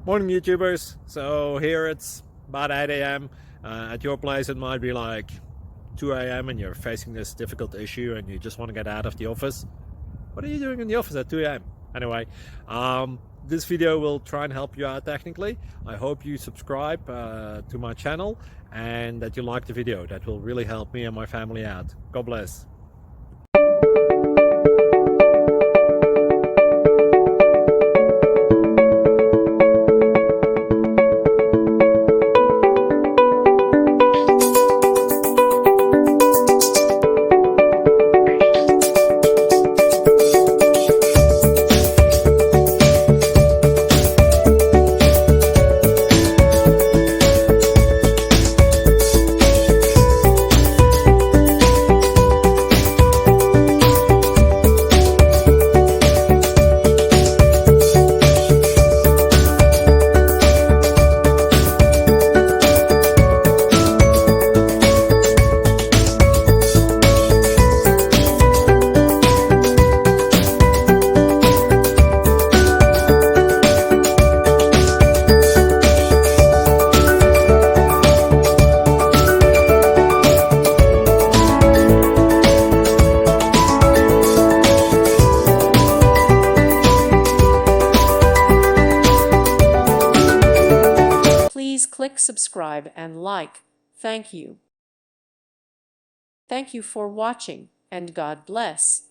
Morning YouTubers. So here it's about 8 a.m. At your place it might be like 2 a.m. and you're facing this difficult issue and you just want to get out of the office. What are you doing in the office at 2 a.m.? Anyway, this video will try and help you out technically. I hope you subscribe to my channel and that you like the video. That will really help me and my family out. God bless. Please click subscribe and like. Thank you. Thank you for watching, and God bless.